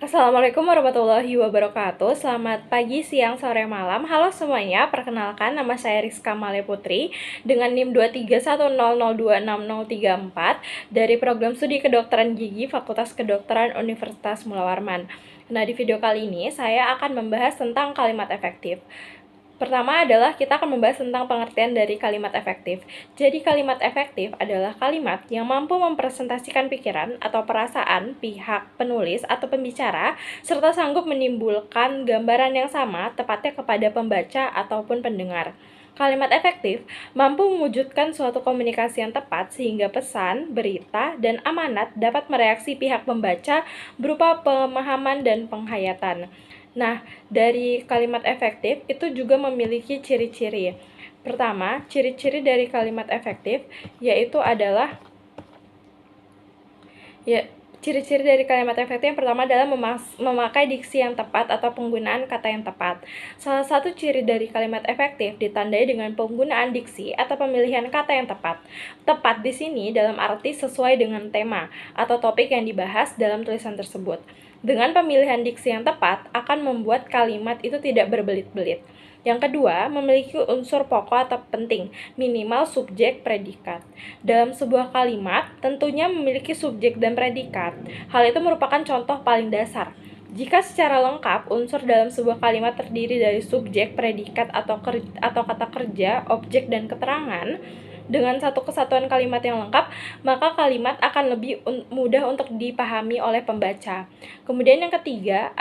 Assalamualaikum warahmatullahi wabarakatuh. Selamat pagi, siang, sore, malam. Halo semuanya, perkenalkan nama saya Rizka Male Putri dengan NIM 23100266034 dari program studi kedokteran gigi Fakultas Kedokteran Universitas Mula Warman. Nah, di video kali ini saya akan membahas tentang kalimat efektif. Pertama adalah kita akan membahas tentang pengertian dari kalimat efektif. Jadi kalimat efektif adalah kalimat yang mampu mempresentasikan pikiran atau perasaan pihak penulis atau pembicara serta sanggup menimbulkan gambaran yang sama tepatnya kepada pembaca ataupun pendengar. Kalimat efektif mampu mewujudkan suatu komunikasi yang tepat sehingga pesan, berita, dan amanat dapat mereaksi pihak pembaca berupa pemahaman dan penghayatan. Nah, dari kalimat efektif itu juga memiliki ciri-ciri. Pertama, ciri-ciri dari kalimat efektif yaitu adalah ciri-ciri dari kalimat efektif yang pertama adalah memakai diksi yang tepat atau penggunaan kata yang tepat. Salah satu ciri dari kalimat efektif ditandai dengan penggunaan diksi atau pemilihan kata yang tepat. Tepat di sini dalam arti sesuai dengan tema atau topik yang dibahas dalam tulisan tersebut. Dengan pemilihan diksi yang tepat akan membuat kalimat itu tidak berbelit-belit. Yang kedua, memiliki unsur pokok atau penting, minimal subjek predikat. Dalam sebuah kalimat, tentunya memiliki subjek dan predikat. Hal itu merupakan contoh paling dasar. Jika secara lengkap, unsur dalam sebuah kalimat terdiri dari subjek, predikat, atau kata kerja, objek, dan keterangan, dengan satu kesatuan kalimat yang lengkap, maka kalimat akan lebih mudah untuk dipahami oleh pembaca. Kemudian yang ketiga,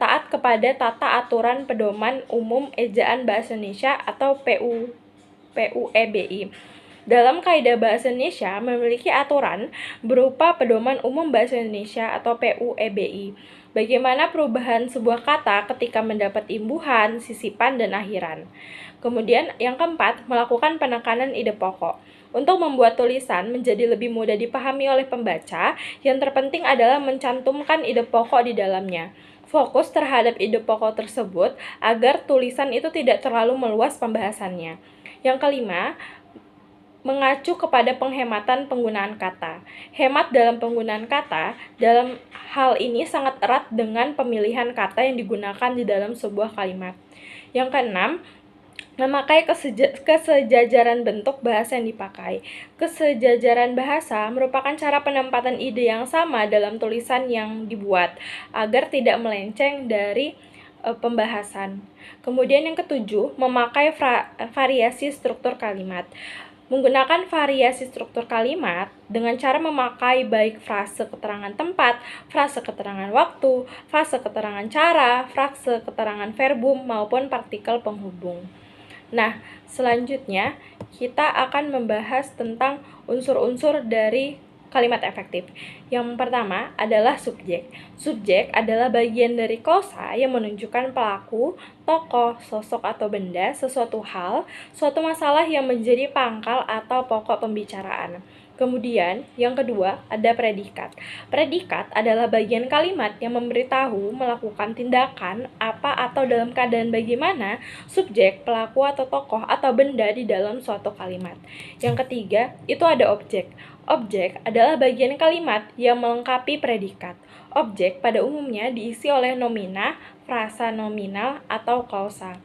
taat kepada tata aturan pedoman umum ejaan bahasa Indonesia atau PUEBI. Dalam kaidah bahasa Indonesia memiliki aturan berupa pedoman umum bahasa Indonesia atau PUEBI. Bagaimana perubahan sebuah kata ketika mendapat imbuhan, sisipan, dan akhiran. Kemudian yang keempat, melakukan penekanan ide pokok. Untuk membuat tulisan menjadi lebih mudah dipahami oleh pembaca, yang terpenting adalah mencantumkan ide pokok di dalamnya. Fokus terhadap ide pokok tersebut agar tulisan itu tidak terlalu meluas pembahasannya. Yang kelima, mengacu kepada penghematan penggunaan kata. Hemat dalam penggunaan kata, dalam hal ini sangat erat dengan pemilihan kata yang digunakan di dalam sebuah kalimat. Yang keenam, memakai kesejajaran bentuk bahasa yang dipakai. Kesejajaran bahasa merupakan cara penempatan ide yang sama dalam tulisan yang dibuat, agar tidak melenceng dari pembahasan. Kemudian yang ketujuh, memakai variasi struktur kalimat. Menggunakan variasi struktur kalimat dengan cara memakai baik frase keterangan tempat, frase keterangan waktu, frase keterangan cara, frase keterangan verbum, maupun partikel penghubung. Nah, selanjutnya kita akan membahas tentang unsur-unsur dari kalimat efektif. Yang pertama adalah subjek. Subjek adalah bagian dari klausa yang menunjukkan pelaku, tokoh, sosok atau benda, sesuatu hal, suatu masalah yang menjadi pangkal atau pokok pembicaraan. Kemudian, yang kedua, ada predikat. Predikat adalah bagian kalimat yang memberitahu melakukan tindakan, apa atau dalam keadaan bagaimana subjek, pelaku atau tokoh atau benda di dalam suatu kalimat. Yang ketiga, itu ada objek. Objek adalah bagian kalimat yang melengkapi predikat. Objek pada umumnya diisi oleh nomina, frasa nominal, atau klausa.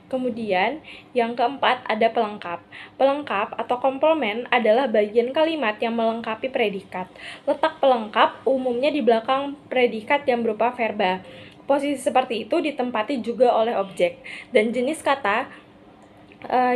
Kemudian, yang keempat ada pelengkap. Pelengkap atau komplement adalah bagian kalimat yang melengkapi predikat. Letak pelengkap umumnya di belakang predikat yang berupa verba. Posisi seperti itu ditempati juga oleh objek. Dan jenis kata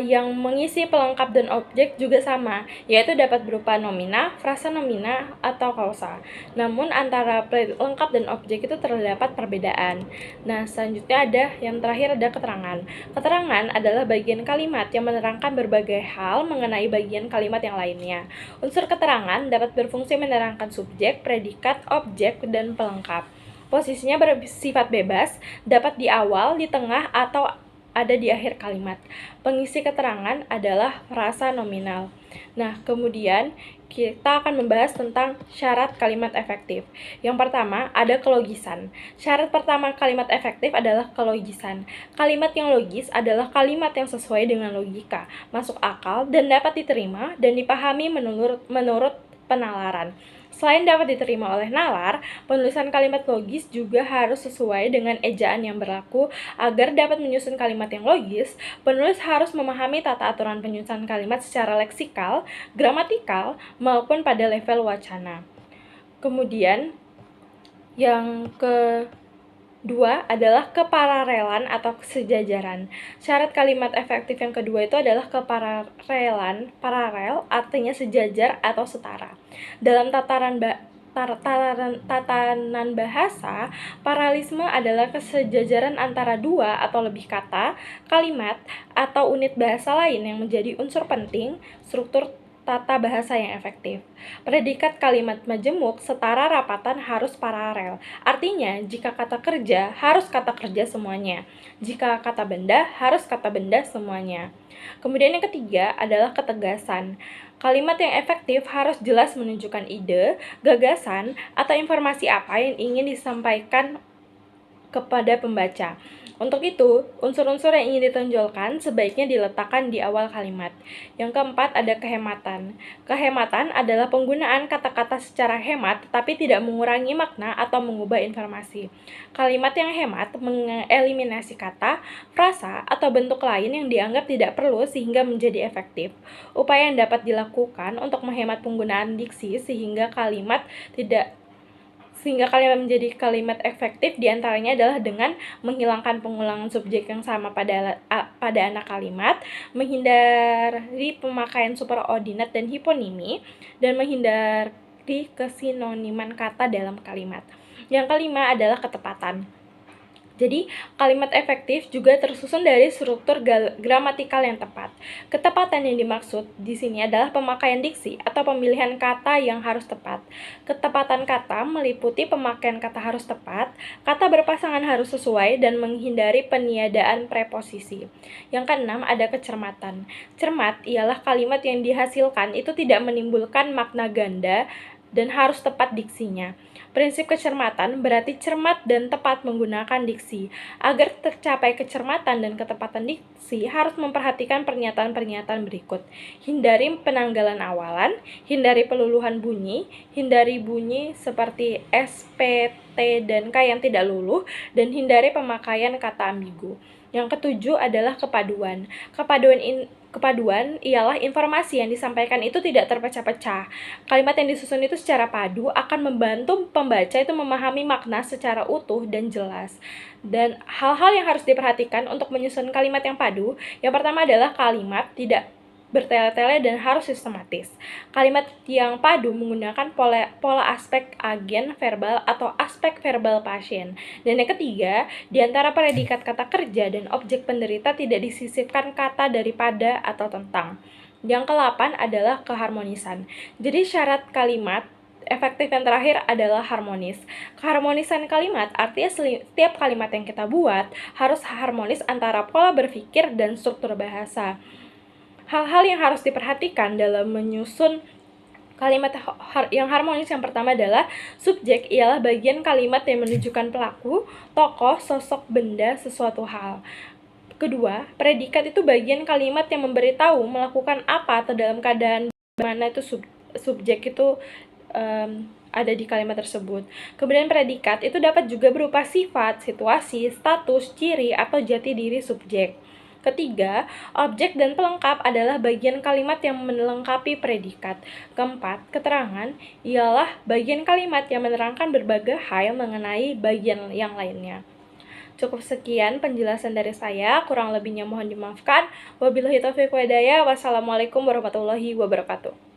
yang mengisi pelengkap dan objek juga sama, yaitu dapat berupa nomina, frasa nomina, atau klausa. Namun antara pelengkap dan objek itu terdapat perbedaan. Nah, selanjutnya ada yang terakhir ada keterangan. Keterangan adalah bagian kalimat yang menerangkan berbagai hal mengenai bagian kalimat yang lainnya. Unsur keterangan dapat berfungsi menerangkan subjek, predikat, objek, dan pelengkap. Posisinya bersifat bebas, dapat di awal, di tengah, atau ada di akhir kalimat. Pengisi keterangan adalah frasa nominal. Nah, kemudian kita akan membahas tentang syarat kalimat efektif. Yang pertama, ada kelogisan. Syarat pertama kalimat efektif adalah kelogisan. Kalimat yang logis adalah kalimat yang sesuai dengan logika, masuk akal, dan dapat diterima dan dipahami menurut penalaran. Selain dapat diterima oleh nalar, penulisan kalimat logis juga harus sesuai dengan ejaan yang berlaku. Agar dapat menyusun kalimat yang logis, penulis harus memahami tata aturan penyusunan kalimat secara leksikal, gramatikal, maupun pada level wacana. Kemudian, yang kedua adalah kepararelan atau kesejajaran. Syarat kalimat efektif yang kedua itu adalah kepararelan. Paralel artinya sejajar atau setara. Dalam tatanan bahasa, paralelisme adalah kesejajaran antara dua atau lebih kata, kalimat, atau unit bahasa lain yang menjadi unsur penting struktur tata bahasa yang efektif. Predikat kalimat majemuk setara rapatan harus paralel. Artinya, jika kata kerja, harus kata kerja semuanya. Jika kata benda, harus kata benda semuanya. Kemudian yang ketiga adalah ketegasan. Kalimat yang efektif harus jelas menunjukkan ide, gagasan, atau informasi apa yang ingin disampaikan kepada pembaca. Untuk itu, unsur-unsur yang ingin ditonjolkan sebaiknya diletakkan di awal kalimat. Yang keempat ada kehematan. Kehematan adalah penggunaan kata-kata secara hemat tetapi tidak mengurangi makna atau mengubah informasi. Kalimat yang hemat mengeliminasi kata, frasa, atau bentuk lain yang dianggap tidak perlu sehingga menjadi efektif. Upaya yang dapat dilakukan untuk menghemat penggunaan diksi sehingga kalimat menjadi kalimat efektif diantaranya adalah dengan menghilangkan pengulangan subjek yang sama pada anak kalimat, menghindari pemakaian superordinat dan hiponimi, dan menghindari kesinoniman kata dalam kalimat. Yang kelima adalah ketepatan. Jadi, kalimat efektif juga tersusun dari struktur gramatikal yang tepat. Ketepatan yang dimaksud di sini adalah pemakaian diksi atau pemilihan kata yang harus tepat. Ketepatan kata meliputi pemakaian kata harus tepat, kata berpasangan harus sesuai, dan menghindari peniadaan preposisi. Yang keenam ada kecermatan. Cermat ialah kalimat yang dihasilkan itu tidak menimbulkan makna ganda dan harus tepat diksinya. Prinsip kecermatan berarti cermat dan tepat menggunakan diksi. Agar tercapai kecermatan dan ketepatan diksi, harus memperhatikan pernyataan-pernyataan berikut. Hindari penanggalan awalan, hindari peluluhan bunyi, hindari bunyi seperti S, P, T, dan K yang tidak luluh, dan hindari pemakaian kata ambigu. Yang ketujuh adalah kepaduan. Kepaduan ialah informasi yang disampaikan itu tidak terpecah-pecah. Kalimat yang disusun itu secara padu akan membantu pembaca itu memahami makna secara utuh dan jelas. Dan hal-hal yang harus diperhatikan untuk menyusun kalimat yang padu, yang pertama adalah kalimat tidak bertele-tele dan harus sistematis. Kalimat yang padu menggunakan pola aspek agen verbal atau aspek verbal pasien. Dan yang ketiga, di antara predikat kata kerja dan objek penderita tidak disisipkan kata daripada atau tentang. Yang ke-8 adalah keharmonisan. Jadi syarat kalimat efektif yang terakhir adalah harmonis. Keharmonisan kalimat artinya setiap kalimat yang kita buat harus harmonis antara pola berpikir dan struktur bahasa. Hal-hal yang harus diperhatikan dalam menyusun kalimat yang harmonis yang pertama adalah subjek ialah bagian kalimat yang menunjukkan pelaku, tokoh, sosok, benda, sesuatu hal. Kedua, predikat itu bagian kalimat yang memberitahu melakukan apa atau dalam keadaan mana itu subjek itu ada di kalimat tersebut. Kemudian predikat itu dapat juga berupa sifat, situasi, status, ciri, atau jati diri subjek. Ketiga, objek dan pelengkap adalah bagian kalimat yang melengkapi predikat. Keempat, keterangan ialah bagian kalimat yang menerangkan berbagai hal mengenai bagian yang lainnya. Cukup sekian penjelasan dari saya, kurang lebihnya mohon dimaafkan. Wabillahi taufiq wal hidayah. Wassalamualaikum warahmatullahi wabarakatuh.